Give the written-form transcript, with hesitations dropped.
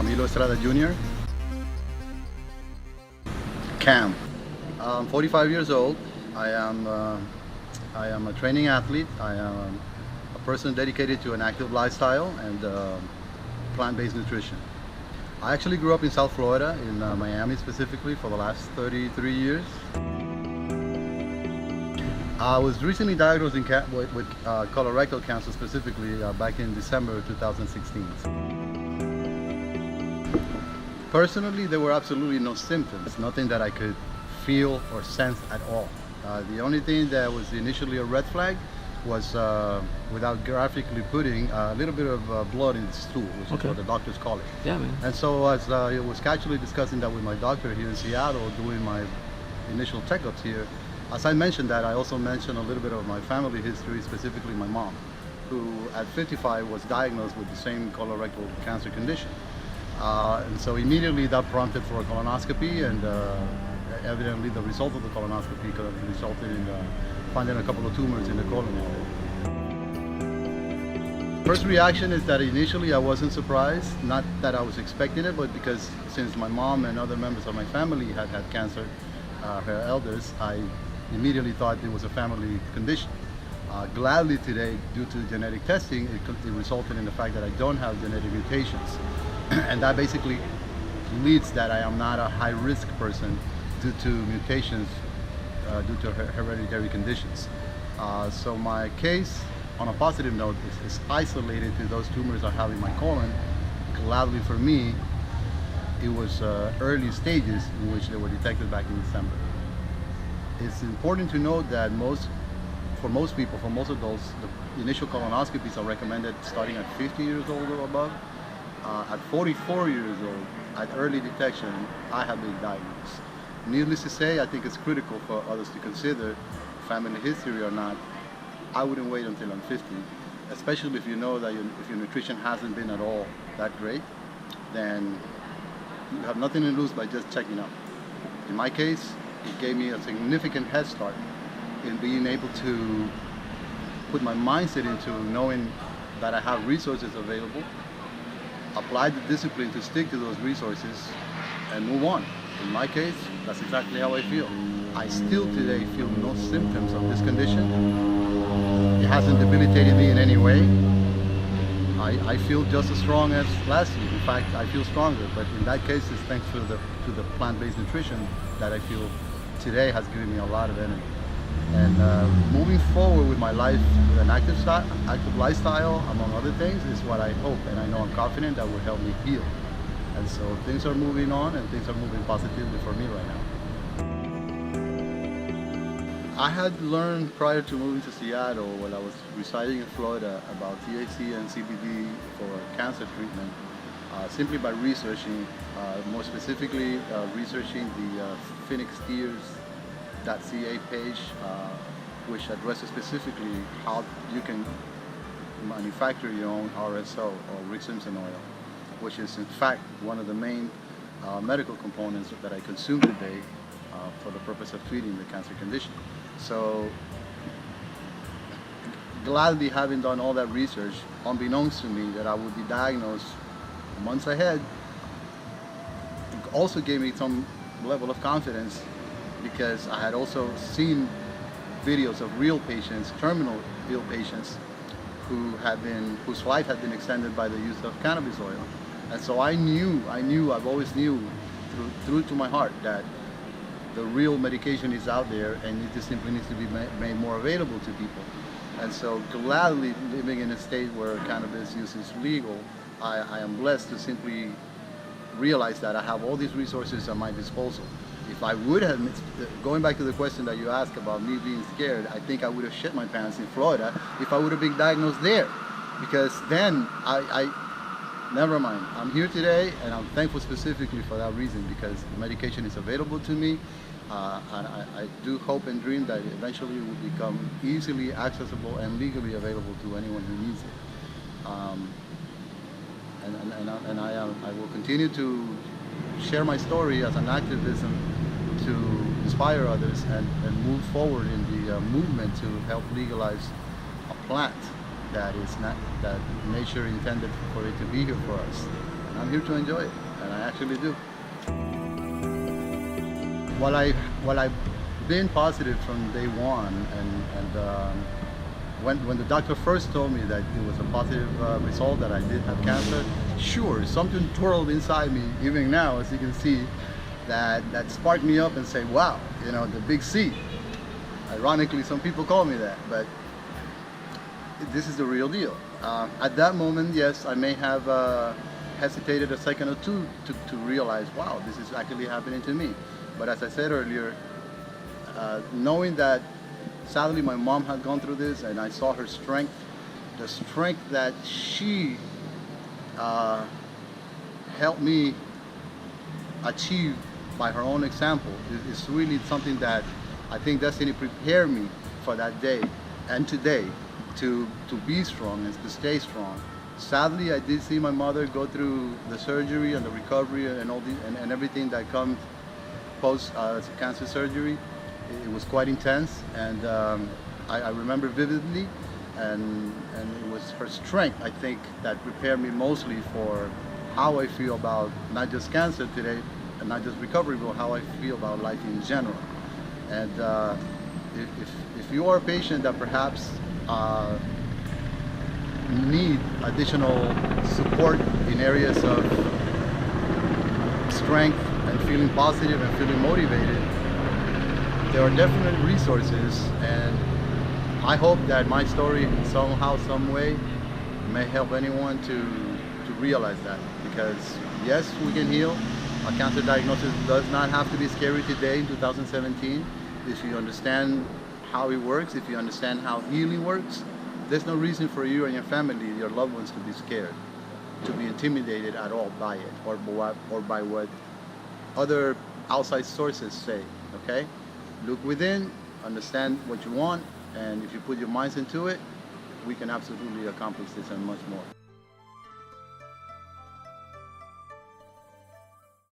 Camilo Estrada Jr. Cam. I'm 45 years old. I am a training athlete. I am a person dedicated to an active lifestyle and plant-based nutrition. I actually grew up in South Florida, in Miami specifically, for the last 33 years. I was recently diagnosed with colorectal cancer specifically back in December 2016. Personally, there were absolutely no symptoms, nothing that I could feel or sense at all. The only thing that was initially a red flag was, without graphically putting, a little bit of blood in the stool, which is what the doctors call it. Yeah, man. And so as I was casually discussing that with my doctor here in Seattle, doing my initial checkups here, as I mentioned that, I also mentioned a little bit of my family history, specifically my mom, who at 55 was diagnosed with the same colorectal cancer condition. And so immediately that prompted for a colonoscopy, and evidently the result of the colonoscopy could have resulted in finding a couple of tumors in the colon area. First reaction is that initially I wasn't surprised, not that I was expecting it, but because since my mom and other members of my family had had cancer, her elders, I immediately thought it was a family condition. Gladly today, due to genetic testing, it resulted in the fact that I don't have genetic mutations. And that basically leads that I am not a high-risk person due to mutations, due to hereditary conditions. So my case, on a positive note, is isolated to those tumors I have in my colon. Gladly for me, it was early stages in which they were detected back in December. It's important to note that for most people, for most adults, the initial colonoscopies are recommended starting at 50 years old or above. At 44 years old, at early detection, I have been diagnosed. Needless to say, I think it's critical for others to consider family history or not. I wouldn't wait until I'm 50, especially if you know that if your nutrition hasn't been at all that great, then you have nothing to lose by just checking out. In my case, it gave me a significant head start in being able to put my mindset into knowing that I have resources available, apply the discipline to stick to those resources, and move on. In my case, that's exactly how I feel. I still today feel no symptoms of this condition. It hasn't debilitated me in any way. I feel just as strong as last year. In fact, I feel stronger, but in that case, it's thanks to the plant-based nutrition that I feel today has given me a lot of energy. And moving forward with my life, with an active lifestyle, among other things, is what I hope, and I know I'm confident that will help me heal. And so things are moving on, and things are moving positively for me right now. I had learned prior to moving to Seattle, while I was residing in Florida, about THC and CBD for cancer treatment, simply by researching, more specifically researching the PhoenixSteers.ca page, which addresses specifically how you can manufacture your own RSO, or Rick Simpson Oil, which is in fact one of the main medical components that I consume today for the purpose of treating the cancer condition. So gladly having done all that research, unbeknownst to me that I would be diagnosed months ahead, also gave me some level of confidence, because I had also seen videos of real patients, terminal ill patients, whose life had been extended by the use of cannabis oil. And so I've always knew through to my heart that the real medication is out there, and it just simply needs to be made more available to people. And so gladly living in a state where cannabis use is legal, I am blessed to simply realize that I have all these resources at my disposal. If I would have, going back to the question that you asked about me being scared, I think I would have shit my pants in Florida if I would have been diagnosed there. Because then never mind. I'm here today, and I'm thankful specifically for that reason, because the medication is available to me. And I do hope and dream that eventually it will become easily accessible and legally available to anyone who needs it. I will continue to share my story as an activism to inspire others and move forward in the movement to help legalize a plant that nature intended for it to be here for us. I'm here to enjoy it, and I actually do. While I've been positive from day one, when the doctor first told me that it was a positive result, that I did have cancer, sure, something twirled inside me, even now, as you can see, that sparked me up and say, wow, the big C. Ironically, some people call me that, but this is the real deal. At that moment, yes, I may have hesitated a second or two to realize, wow, this is actually happening to me. But as I said earlier, knowing that sadly my mom had gone through this, and I saw her strength, the strength that she helped me achieve by her own example is really something that I think destiny prepared me for that day and today to be strong and to stay strong. Sadly, I did see my mother go through the surgery and the recovery and all and everything that comes post cancer surgery. It was quite intense, and I remember vividly, and it was her strength, I think, that prepared me mostly for how I feel about not just cancer today and not just recovery, but how I feel about life in general. And if you are a patient that perhaps need additional support in areas of strength and feeling positive and feeling motivated, there are definite resources, and I hope that my story somehow, some way may help anyone to realize that, because yes, we can heal. A cancer diagnosis does not have to be scary today in 2017. If you understand how it works, if you understand how healing works, there's no reason for you and your family, your loved ones, to be scared, to be intimidated at all by it, or by what other outside sources say, okay? Look within, understand what you want, and if you put your minds into it, we can absolutely accomplish this and much more.